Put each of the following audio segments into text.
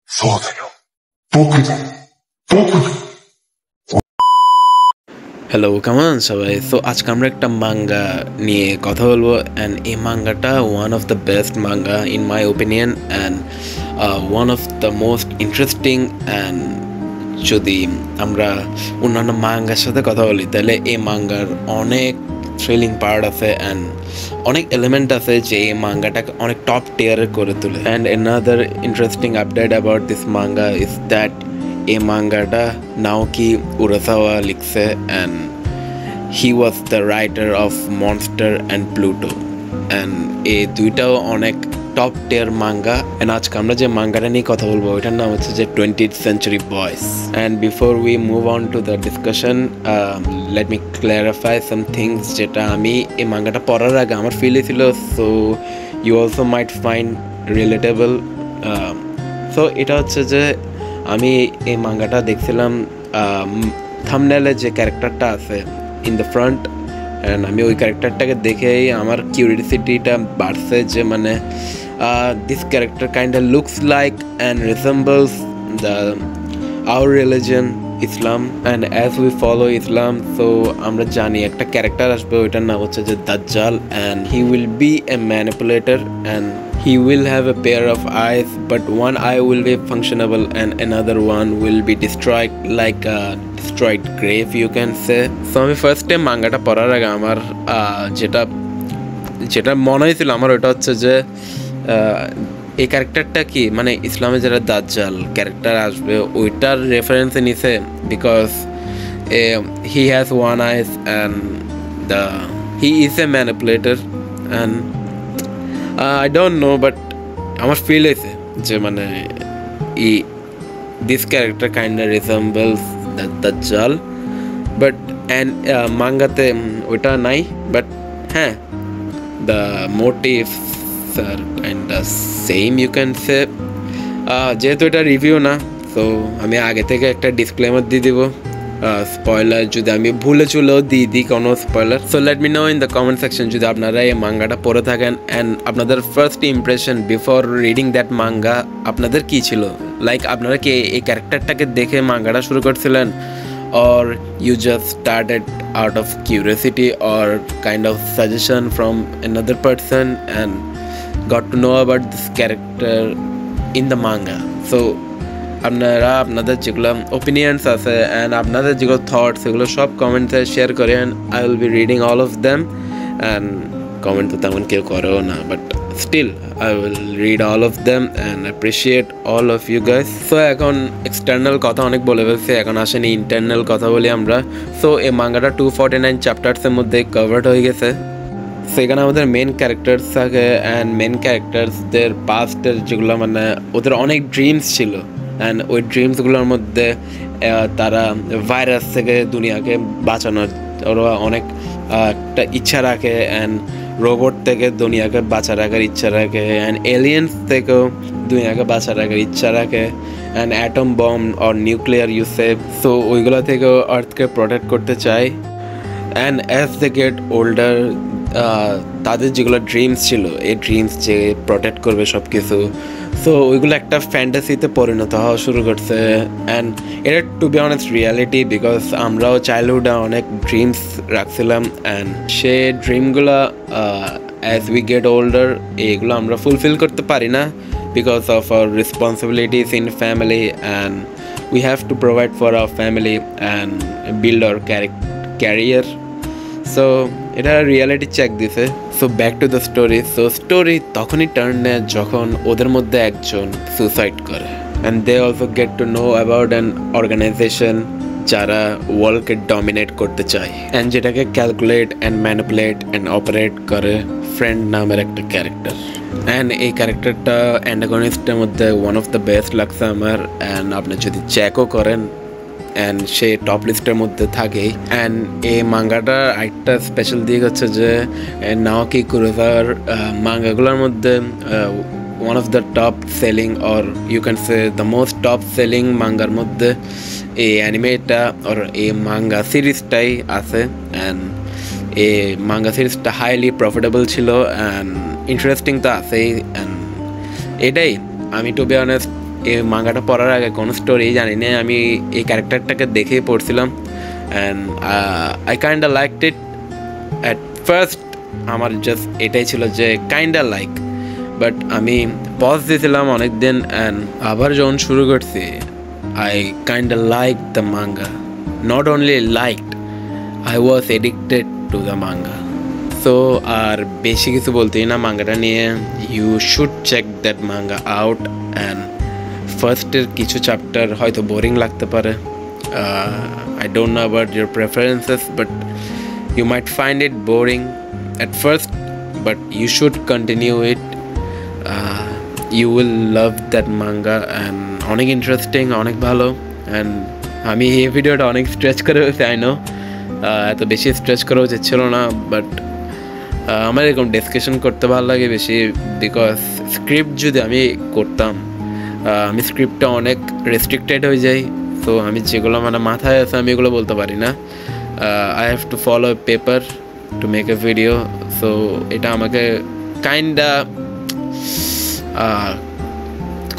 そうだよ。僕だ。僕だ。হ্যালো কেমন সবাই? সো আজকে আমরা একটা মাঙ্গা নিয়ে কথা বলবো অ্যান্ড এই মাঙ্গাটা one of the best manga in my opinion and one of the most interesting and যদি আমরা অন্যান্য মাঙ্গার সাথে কথা বলি তাহলে এই মাঙ্গার অনেক থ্রিলিং পার্ট আছে অ্যান্ড অনেক এলিমেন্ট আছে যে এই মাঙ্গাটাকে অনেক টপ টিয়ারের করে তোলে and another interesting update about this manga is that এই মাঙ্গাটা নাওকি উরাসাওয়া লিখছে and he was the writer of monster and Pluto and এই দুইটাও অনেক টপ টিয়ার মাঙ্গা অ্যান্ড আজকে আমরা যে মাঙ্গাটা নিয়ে কথা বলবো ওইটার নাম হচ্ছে যে 20th Century Boys and before we move on to the discussion let me clarify some things যেটা আমি এই মাঙ্গাটা পড়ার আগে আমার ফিল হয়েছিল so you also might find relatable so এটা হচ্ছে যে আমি এই মাঙ্গাটা দেখছিলাম থাম্বনেলে যে ক্যারেক্টারটা আছে ইন দ্য ফ্রন্ট অ্যান্ড আমি ওই ক্যারেক্টারটাকে দেখেই আমার কিউরিয়াসিটিটা বাড়ছে যে মানে this character kind of looks like and resembles the our religion Islam and as we follow Islam so আমরা জানি একটা ক্যারেক্টার আসবে ওইটার নাম হচ্ছে যে দাজ্জাল and he will B A manipulator and he will have a pair of eyes but one eye will be functionable and another one will be destroyed like a destroyed grave you can say so আমি first time মাঙ্গাটা পড়ার আগে আমার যেটা মনে হয়েছিল আমার ওইটা হচ্ছে যে এই ক্যারেক্টারটা কি মানে ইসলামে যারা দাজ্জাল ক্যারেক্টার আসবে ওইটার রেফারেন্সে নিছে because he has one eyes and he is a manipulator and I don't know but আমার ফিল হয়েছে যে মানে this character kind of resembles Dajjal but and মাঙ্গাতে ওইটা নাই বাট হ্যাঁ the motives are kind of same you can say যেহেতু এটা review না তো আমি আগে থেকে একটা ডিসক্লেমার দিয়ে দিব স্পয়লার যদি আমি ভুলে চুলেও দিই কোনো spoiler so let me no in the comment section যদি আপনারা এই মাঙ্গাটা পড়ে থাকেন অ্যান্ড আপনাদের first impression before reading that manga আপনাদের কী ছিল লাইক আপনারা কি এই ক্যারেক্টারটাকে দেখে মাঙ্গাটা শুরু করছিলেন or you just started out of curiosity or kind of suggestion from another person and got to know about this character in the manga so আপনারা আপনাদের যেগুলো ওপিনিয়ন্স আছে অ্যান্ড আপনাদের যেগুলো থটস এগুলো সব কমেন্টে শেয়ার করেন I will be reading all of them and comment তো তেমন কেউ করেও না but still I will read all of them and appreciate all of you guys so এখন এক্সটার্নাল কথা অনেক বলে ফেলছে এখন আসেন ইন্টারনাল কথা বলি আমরা সো এই মাঙ্গাটা 249 চ্যাপ্টার্সের মধ্যে কভার্ড হয়ে গেছে সেখানে আমাদের মেন ক্যারেক্টার্স থাকে অ্যান্ড মেন ক্যারেক্টার্সদের পাস্টের যেগুলো মানে ওদের অনেক ড্রিমস ছিল অ্যান্ড ওই ড্রিমসগুলোর মধ্যে তারা ভাইরাস থেকে দুনিয়াকে বাঁচানোর ওরা অনেক একটা ইচ্ছা রাখে অ্যান্ড রোবট থেকে দুনিয়াকে বাঁচা রাখার ইচ্ছা রাখে অ্যান্ড এলিয়েন্স থেকেও দুনিয়াকে বাঁচা রাখার ইচ্ছা রাখে and atom bomb or nuclear ইউসেফ সো ওইগুলো থেকেও আর্থকে প্রোটেক্ট করতে চায় and as they get older তাদের যেগুলো ড্রিমস ছিল এই ড্রিমস যে প্রোটেক্ট করবে সব কিছু সো ওইগুলো একটা ফ্যান্টাসিতে পরিণত হওয়া শুরু করছে অ্যান্ড এটা to be honest reality because আমরাও চাইল্ডহুডে অনেক ড্রিমস রাখছিলাম অ্যান্ড সে ড্রিমগুলো অ্যাজ উই গেট ওল্ডার এইগুলো আমরা ফুলফিল করতে পারি না because of our responsibilities in family and we have to provide for our family and build our career so এটা রিয়ালিটি চেক দিছে so back to the story so story তখনই turn নেয় যখন ওদের মধ্যে একজন সুসাইড করে and they also gate two know about an organization যারা ওয়ার্ল্ডকে ডমিনেট করতে চায় অ্যান্ড যেটাকে calculate and manipulate and operate করে ফ্রেন্ড নামের একটা ক্যারেক্টার অ্যান্ড এই ক্যারেক্টারটা অ্যান্টাগনিস্টের মধ্যে ওয়ান অফ দ্য বেস্ট লাগছে আমার অ্যান্ড আপনি যদি চেকও করেন অ্যান্ড সে টপ লিস্টের মধ্যে থাকেই অ্যান্ড এই মাঙ্গাটার একটা স্পেশাল দিক হচ্ছে যে নাওকি কুরাসাওয়ার মাঙ্গাগুলোর মধ্যে one of the top selling or you can say the most top selling মাঙ্গার মধ্যে এই অ্যানিমেটা অর এই মাঙ্গা সিরিজটাই আছে অ্যান্ড এই মাঙ্গা সিরিজটা হাইলি প্রফিটেবল ছিল অ্যান্ড ইন্টারেস্টিং তো আছেই অ্যান্ড এটাই আমি টু বি অনেস্ট এই মাঙ্গাটা পড়ার আগে কোনো স্টোরি জানি না, আমি এই ক্যারেক্টারটাকে দেখেই পড়ছিলাম and I kinda liked it at first. আমার জাস্ট এটাই ছিল যে কাইন্ডা লাইক, বাট আমি পজ দিয়েছিলাম অনেক দিন অ্যান্ড আবার যখন শুরু করছি I kinda like the manga, not only liked, I was addicted to the manga. So আর বেশি কিছু বলতেই না মাঙ্গাটা নিয়ে, you should check that manga out and ফার্স্টের কিছু চ্যাপ্টার হয়তো বোরিং লাগতে পারে, I don't know about your preferences, but you might find it boring at first, but you should continue it. You will love that manga and অনেক interesting, অনেক ভালো। And আমি এই ভিডিওটা অনেক স্ট্রেচ করে হয়েছে, আই নো এত বেশি স্ট্রেচ করা উচিত ছিল না, বাট আমার এরকম ডিসকাশন করতে ভালো লাগে বেশি, বিকজ স্ক্রিপ্ট যদি আমি করতাম আমি স্ক্রিপ্টটা অনেক রেস্ট্রিক্টেড হয়ে যাই। তো আমি যেগুলো মানে মাথায় আছে আমি এগুলো বলতে পারি না, I have to follow a paper to make a video, so এটা আমাকে কাইন্ডা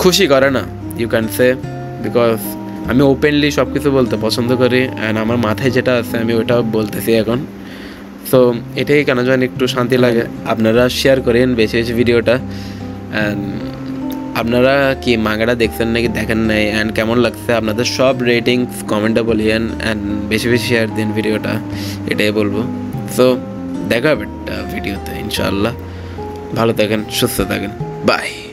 খুশি করে না, ইউ ক্যান সে, বিকজ আমি ওপেনলি সব কিছু বলতে পছন্দ করি অ্যান্ড আমার মাথায় যেটা আছে আমি ওটা বলতেছি এখন। সো এটাই কেন জানি একটু শান্তি লাগে। আপনারা শেয়ার করেন বেশি বেশি ভিডিওটা, অ্যান্ড আপনারা কি মাঙ্গাটা দেখছেন নাকি দেখেন নাই, অ্যান্ড কেমন লাগছে আপনাদের সব রেটিংস কমেন্টে বলিয়েন, অ্যান্ড বেশি বেশি শেয়ার দিন ভিডিওটা, এটাই বলবো। সো দেখা হবে ভিডিওতে ইনশাআল্লাহ। ভালো থাকেন, সুস্থ থাকেন, বাই।